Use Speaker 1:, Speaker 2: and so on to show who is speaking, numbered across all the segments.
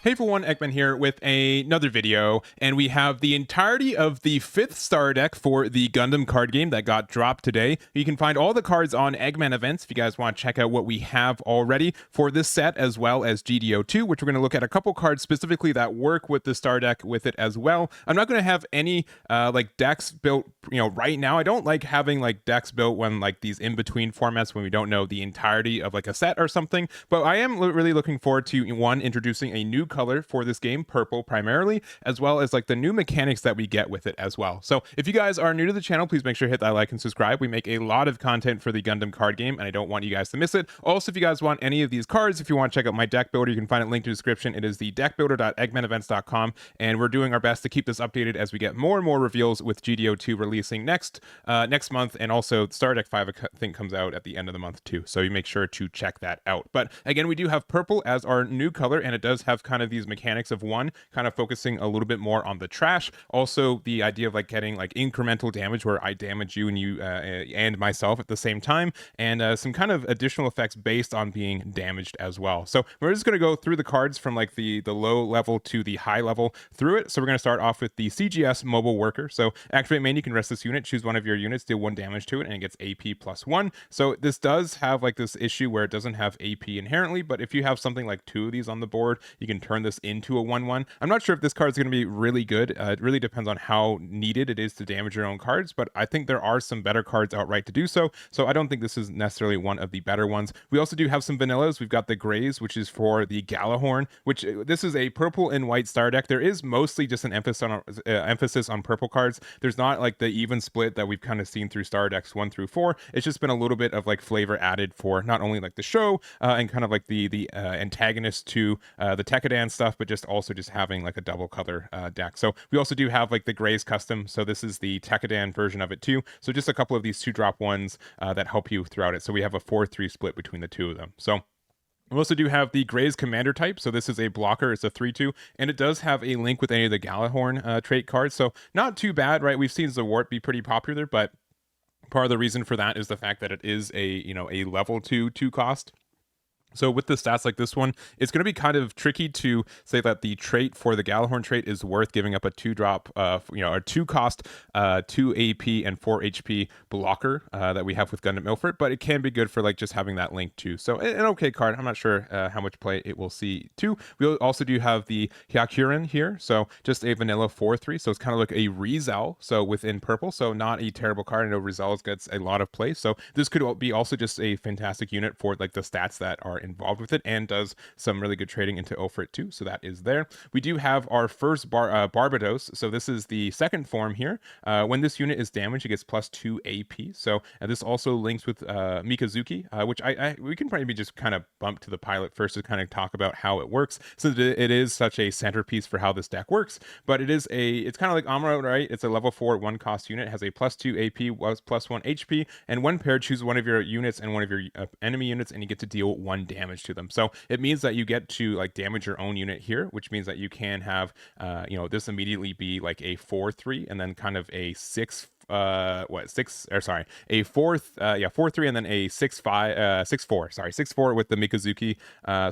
Speaker 1: Hey everyone, Ekman here with another video, and we have the entirety of the 5th star deck for the Gundam card game that got dropped today. You can find all the cards on Eggman events if you guys want to check out what we have already for this set, as well as GDO2, which we're going to look at a couple cards specifically that work with the star deck with it as well. I'm not going to have any like decks built, right now. I don't like having like decks built when like these in-between formats when we don't know the entirety of like a set or something, but I am really looking forward to introducing a new color for this game, purple primarily, as well as like the new mechanics that we get with it as well. So if you guys are new to the channel, please make sure to hit that like and subscribe. We make a lot of content for the Gundam card game, and I don't want you guys to miss it. Also, if you guys want any of these cards, if you want to check out my deck builder, you can find it linked in the description. It is the deckbuilder.eggmanevents.com, and we're doing our best to keep this updated as we get more and more reveals with GDO2 releasing next month, and also Star Deck 5 I think comes out at the end of the month too, so you make sure to check that out. But again, we do have purple as our new color, and it does have kind of these mechanics of one kind of focusing a little bit more on the trash, also the idea of like getting like incremental damage where I damage you and you and myself at the same time, and some kind of additional effects based on being damaged as well. So we're just going to go through the cards from like the low level to the high level through it. So we're going to start off with the CGS mobile worker. So activate main, you can rest this unit, choose one of your units, deal 1 damage to it, and it gets AP +1. So this does have like this issue where it doesn't have AP inherently, but if you have something like 2 of these on the board, you can turn this into a 1/1. I'm not sure if this card is going to be really good. It really depends on how needed it is to damage your own cards, but I think there are some better cards outright to do so. So I don't think this is necessarily one of the better ones. We also do have some vanillas. We've got the grays, which is for the Galahorn, which this is a purple and white star deck. There is mostly just an emphasis on purple cards. There's not like the even split that we've kind of seen through star decks 1 through 4. It's just been a little bit of like flavor added for not only like the show and kind of like the antagonist to the Tekkadan stuff, but just also just having like a double color deck. So we also do have like the grays custom. So this is the Tekkadan version of it too. So just a couple of these 2-drop ones that help you throughout it. So we have a 4-3 split between the two of them. So we also do have the Grays Commander type, so this is a blocker, it's a 3/2, and it does have a link with any of the Galahorn trait cards, so not too bad, right? We've seen Zawart be pretty popular, but part of the reason for that is the fact that it is a level 2 cost. So with the stats like this one, it's going to be kind of tricky to say that the trait for the Galahorn trait is worth giving up a 2-drop, a 2-cost, 2 AP and 4 HP blocker that we have with Gundam Ilford, but it can be good for like just having that link too. So an okay card. I'm not sure how much play it will see too. We also do have the Hyakuren here, so just a vanilla 4/3. So it's kind of like a Rizal, so within purple. So not a terrible card. I know Rizal gets a lot of play, so this could be also just a fantastic unit for like the stats that are involved with it, and does some really good trading into Ilford too, so that is there. We do have our first Barbatos, so this is the second form here. When this unit is damaged, it gets +2 AP, so this also links with Mikazuki, which we can probably just kind of bump to the pilot first to kind of talk about how it works, since it is such a centerpiece for how this deck works. But it's kind of like Amuro, right? It's a level 4 1-cost unit, has a +2 AP, +1 HP, and when paired, choose one of your units and one of your enemy units, and you get to deal 1 damage to them. So it means that you get to like damage your own unit here, which means that you can have this immediately be like a 4/3 and then kind of a 6 a 4/3 and then a 6/4 with the Mikazuki,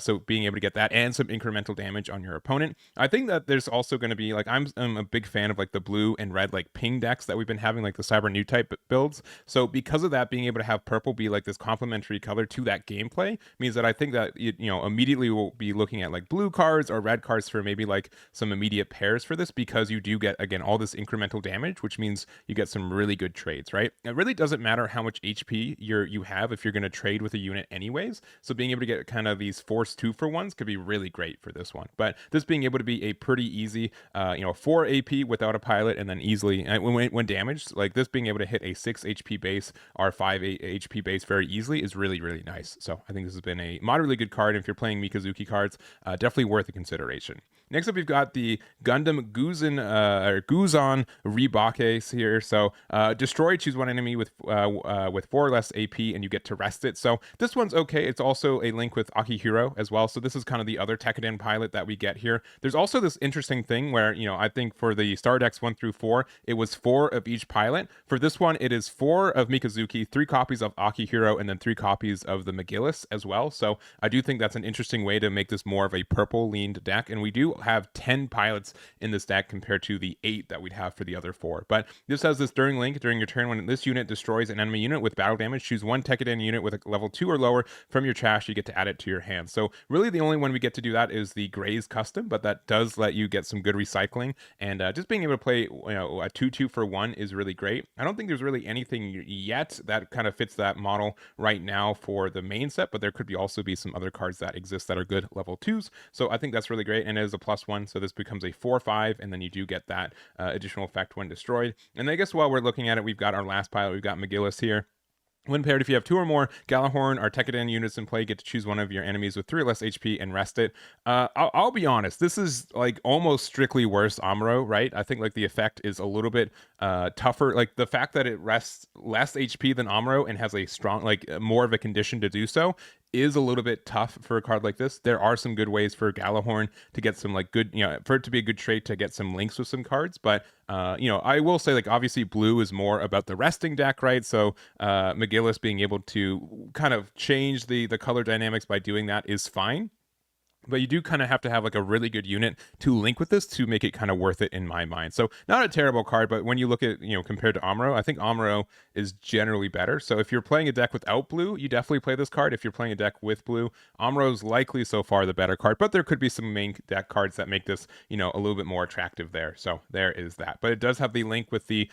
Speaker 1: so being able to get that and some incremental damage on your opponent. I think that there's also going to be like I'm a big fan of like the blue and red like ping decks that we've been having, like the Cyber New type builds. So because of that, being able to have purple be like this complementary color to that gameplay means that I think that immediately we'll be looking at like blue cards or red cards for maybe like some immediate pairs for this, because you do get again all this incremental damage, which means you get some really good trades, right? It really doesn't matter how much HP you have if you're going to trade with a unit anyways. So being able to get kind of these force 2-for-1s could be really great for this one. But this being able to be a pretty easy 4 AP without a pilot, and then easily when damaged, like this being able to hit a 6 HP base or 5 HP base very easily is really, really nice. So I think this has been a moderately good card. If you're playing Mikazuki cards, definitely worth a consideration. Next up, we've got the Gundam Gusion Rebake here. So destroy, choose one enemy with 4 or less AP, and you get to rest it. So this one's okay. It's also a link with Akihiro as well. So this is kind of the other Tekkadan pilot that we get here. There's also this interesting thing where, I think for the Star Decks 1 through 4, it was 4 of each pilot. For this one, it is 4 of Mikazuki, 3 copies of Akihiro, and then 3 copies of the McGillis as well. So I do think that's an interesting way to make this more of a purple leaned deck. And we do have 10 pilots in this deck compared to the 8 that we'd have for the other 4. But this has this during link. During your turn, when this unit destroys an enemy unit with battle damage, choose one Tekkadan unit with a level 2 or lower from your trash. You get to add it to your hand. So really the only one we get to do that is the Grays custom, but that does let you get some good recycling. And just being able to play a 2/2 for 1 is really great. I don't think there's really anything yet that kind of fits that model right now for the main set, but there could also be some other cards that exist that are good level 2s. So I think that's really great, and it is a +1, so this becomes a 4/5, and then you do get that additional effect when destroyed. And I guess while we're looking at it, we've got our last pilot. We've got McGillis here. When paired, if you have 2 or more Galahorn or Tekkadan units in play, get to choose one of your enemies with 3 or less HP and rest it. I'll be honest, this is like almost strictly worse Amuro, right? I think like the effect is a little bit tougher. Like the fact that it rests less HP than Amuro and has a strong, like more of a condition to do so is a little bit tough for a card like this. There are some good ways for Galahorn to get some like good, for it to be a good trait to get some links with some cards. But, I will say like obviously blue is more about the resting deck, right? So McGillis being able to kind of change the color dynamics by doing that is fine. But you do kind of have to have like a really good unit to link with this to make it kind of worth it in my mind. So not a terrible card, but when you look at, compared to Amuro, I think Amuro is generally better. So if you're playing a deck without blue, you definitely play this card. If you're playing a deck with blue, Amuro's likely so far the better card, but there could be some main deck cards that make this, a little bit more attractive there. So there is that. But it does have the link with the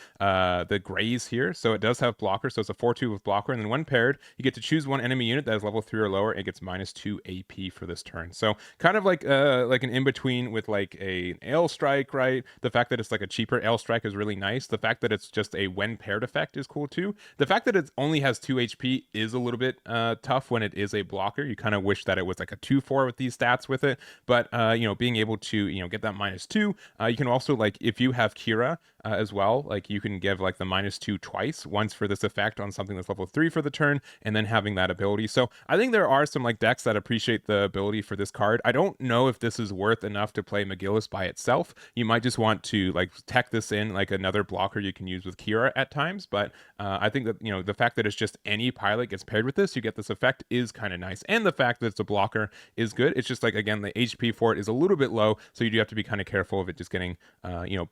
Speaker 1: Grays here. So it does have blocker. So it's a 4/2 with blocker. And then when paired, you get to choose one enemy unit that is level 3 or lower. It gets -2 AP for this turn. So kind of like an in-between with like a L strike, right? The fact that it's like a cheaper L strike is really nice. The fact that it's just a when paired effect is cool too. The fact that it only has 2 HP is a little bit tough when it is a blocker. You kind of wish that it was like a 2/4 with these stats with it, but being able to get that -2, you can also, like, if you have Kira as well, like you can give like the -2 twice, once for this effect on something that's level 3 for the turn, and then having that ability. So I think there are some like decks that appreciate the ability for this card. I don't know if this is worth enough to play McGillis by itself. You might just want to like tech this in like another blocker you can use with Kira at times, but I think that the fact that it's just any pilot gets paired with this, you get this effect, is kind of nice, and the fact that it's a blocker is good. It's just like, again, the HP for it is a little bit low, so you do have to be kind of careful of it just getting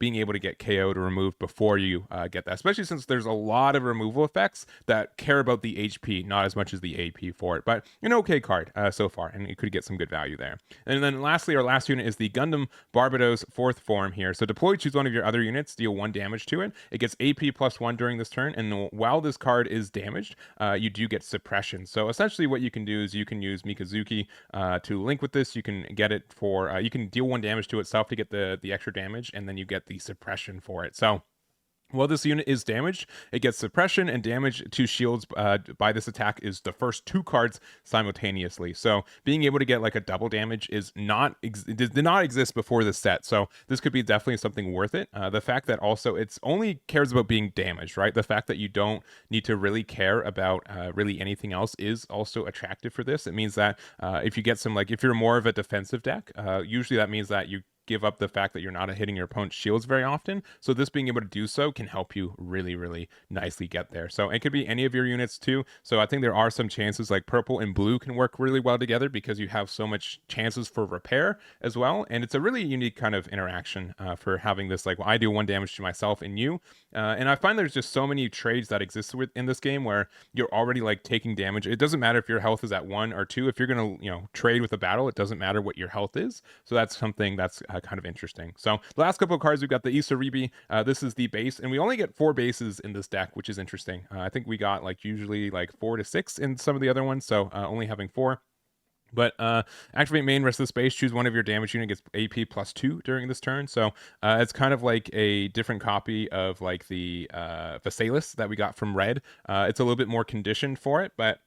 Speaker 1: being able to get KO'd or removed before you get that, especially since there's a lot of removal effects that care about the HP, not as much as the AP for it. But an okay card so far, and you could get some good value there. And then lastly, our last unit is the Gundam Barbatos 4th form here. So deploy, choose one of your other units, deal 1 damage to it. It gets AP +1 during this turn, and while this card is damaged, you do get suppression. So essentially what you can do is you can use Mikazuki to link with this. You can get it for, you can deal 1 damage to itself to get the extra damage, and then you get the suppression for it. So while this unit is damaged, it gets suppression and damage to shields by this attack is the first 2 cards simultaneously. So being able to get like a double damage did not exist before this set. So this could be definitely something worth it. The fact that also it's only cares about being damaged, right? The fact that you don't need to really care about really anything else is also attractive for this. It means that if you get some, like, if you're more of a defensive deck, usually that means that you give up the fact that you're not hitting your opponent's shields very often. So this being able to do so can help you really, really nicely get there. So it could be any of your units too. So I think there are some chances like purple and blue can work really well together because you have so much chances for repair as well. And it's a really unique kind of interaction for having this, like, well, I do 1 damage to myself and you. And I find there's just so many trades that exist in this game where you're already like taking damage. It doesn't matter if your health is at 1 or 2. If you're going to, trade with a battle, it doesn't matter what your health is. So that's something that's kind of interesting. So the last couple of cards, we've got the Isaribi. This is the base, and we only get 4 bases in this deck, which is interesting. I think we got like usually like 4 to 6 in some of the other ones, so only having 4. But activate main, rest of the space, choose one of your damage unit, gets AP +2 during this turn. So it's kind of like a different copy of like the Phasaelis that we got from Red. It's a little bit more conditioned for it, but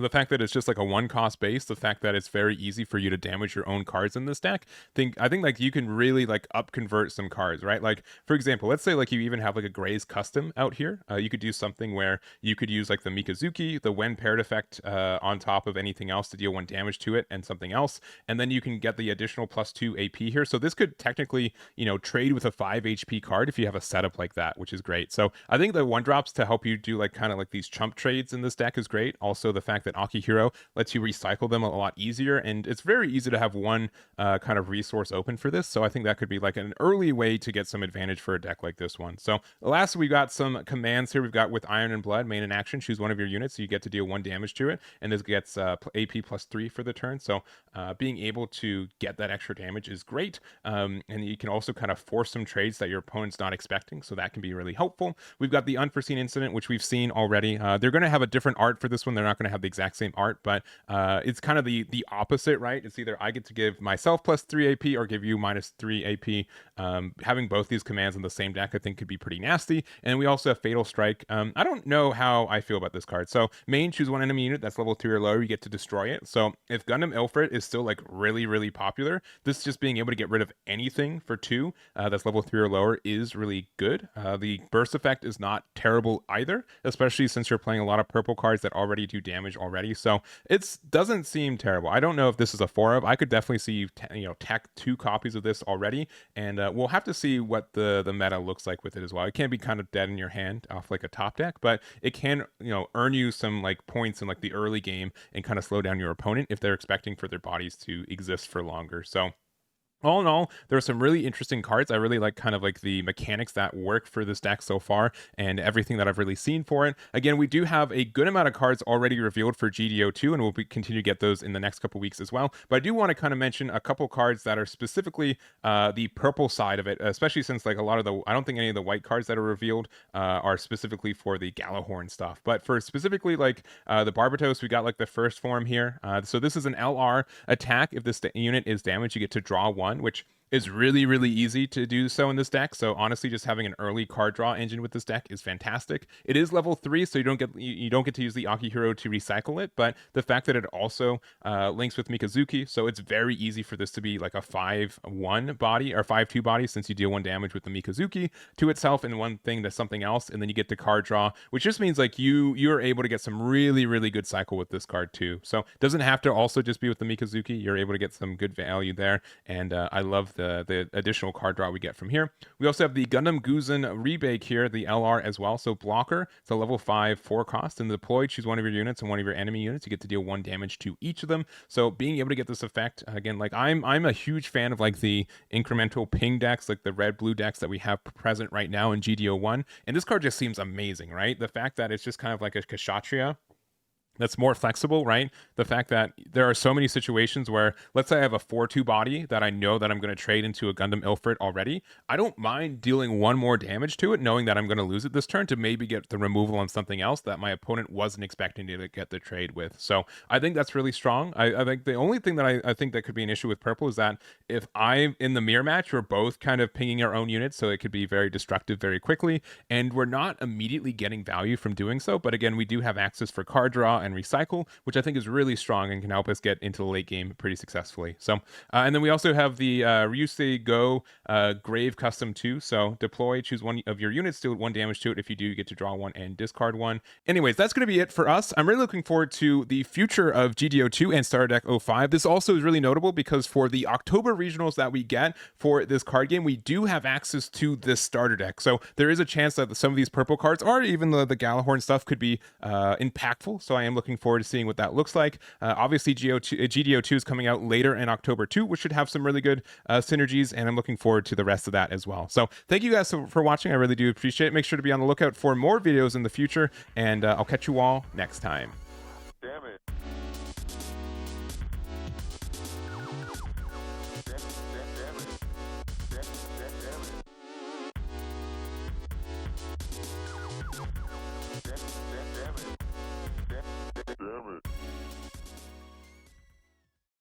Speaker 1: the fact that it's just like a one cost base, the fact that it's very easy for you to damage your own cards in this deck, I think like you can really like up convert some cards, right? Like for example, let's say like you even have like a Gray's Custom out here. You could do something where you could use like the Mikazuki, the when paired effect on top of anything else to deal 1 damage to it and something else, and then you can get the additional +2 AP here. So this could technically, you know, trade with a 5 HP card if you have a setup like that, which is great. So I think the 1-drops to help you do like kind of like these chump trades in this deck is great. Also the fact that Akihiro lets you recycle them a lot easier, and it's very easy to have one kind of resource open for this. So I think that could be like an early way to get some advantage for a deck like this one. So last, we got some commands here. We've got with Iron and Blood, main in action, choose one of your units, so you get to deal 1 damage to it, and this gets AP +3 for the turn. So being able to get that extra damage is great, and you can also kind of force some trades that your opponent's not expecting, so that can be really helpful. We've got the Unforeseen Incident, which we've seen already. They're going to have a different art for this one. They're not going to have the exact same art, but it's kind of the opposite, right? It's either I get to give myself +3 AP or give you -3 AP. Having both these commands in the same deck, I think, could be pretty nasty. And we also have Fatal Strike. I don't know how I feel about this card. So main, choose one enemy unit that's level 3 or lower, you get to destroy it. So if Gundam Ilfrit is still like really popular, this just being able to get rid of anything for 2 that's level 3 or lower is really good. The burst effect is not terrible either, especially since you're playing a lot of purple cards that already do damage already. So it doesn't seem terrible. I don't know if this is a 4-of. I could definitely see you tech 2 copies of this already, and we'll have to see what the meta looks like with it as well. It can be kind of dead in your hand off like a top deck, but it can, you know, earn you some like points in like the early game and kind of slow down your opponent if they're expecting for their bodies to exist for longer. So all in all, there are some really interesting cards. I really like kind of like the mechanics that work for this deck so far and everything that I've really seen for it. Again, we do have a good amount of cards already revealed for GDO2, and we'll continue to get those in the next couple weeks as well. But I do want to kind of mention a couple cards that are specifically the purple side of it, especially since like a lot of the, I don't think any of the white cards that are revealed are specifically for the Galahorn stuff. But for specifically like the Barbatos, we got like the first form here. So this is an LR attack. If this unit is damaged, you get to draw 1, which is really easy to do so in this deck. So honestly, just having an early card draw engine with this deck is fantastic. It is level 3, so you don't get to use the Akihiro to recycle it, but the fact that it also links with Mikazuki, so it's very easy for this to be like a 5-1 body or 5-2 body, since you deal 1 damage with the Mikazuki to itself and one thing to something else, and then you get to card draw, which just means like you're able to get some really good cycle with this card too. So it doesn't have to also just be with the Mikazuki. You're able to get some good value there, and I love the additional card draw we get from here. We also have the Gundam Gusion Rebake here, the LR as well. So blocker, it's a level 5 4 cost, and deploy, choose one of your units and one of your enemy units. You get to deal 1 damage to each of them. So being able to get this effect, again, like I'm a huge fan of like the incremental ping decks, like the red-blue decks that we have present right now in GDO1, and this card just seems amazing, right? The fact that it's just kind of like a Kshatriya that's more flexible, right? The fact that there are so many situations where, let's say I have a 4-2 body that I know that I'm going to trade into a Gundam Ilfrit already. I don't mind dealing 1 more damage to it, knowing that I'm going to lose it this turn to maybe get the removal on something else that my opponent wasn't expecting to get the trade with. So I think that's really strong. I think the only thing that I think that could be an issue with purple is that if I'm in the mirror match, we're both kind of pinging our own units, so it could be very destructive very quickly, and we're not immediately getting value from doing so. But again, we do have access for card draw and recycle, which I think is really strong and can help us get into the late game pretty successfully. So and then we also have the Ryusei Go Grave Custom 2. So deploy, choose one of your units, deal 1 damage to it. If you do, you get to draw 1 and discard 1. Anyways, that's going to be it for us. I'm really looking forward to the future of GDO2 and Starter Deck 05. This also is really notable because for the October regionals that we get for this card game, we do have access to this starter deck. So there is a chance that some of these purple cards, or even the Galahorn stuff, could be impactful. So I am looking forward to seeing what that looks like. Obviously, GDO2 is coming out later in October too, which should have some really good synergies, and I'm looking forward to the rest of that as well. So thank you guys for watching. I really do appreciate it. Make sure to be on the lookout for more videos in the future, and I'll catch you all next time.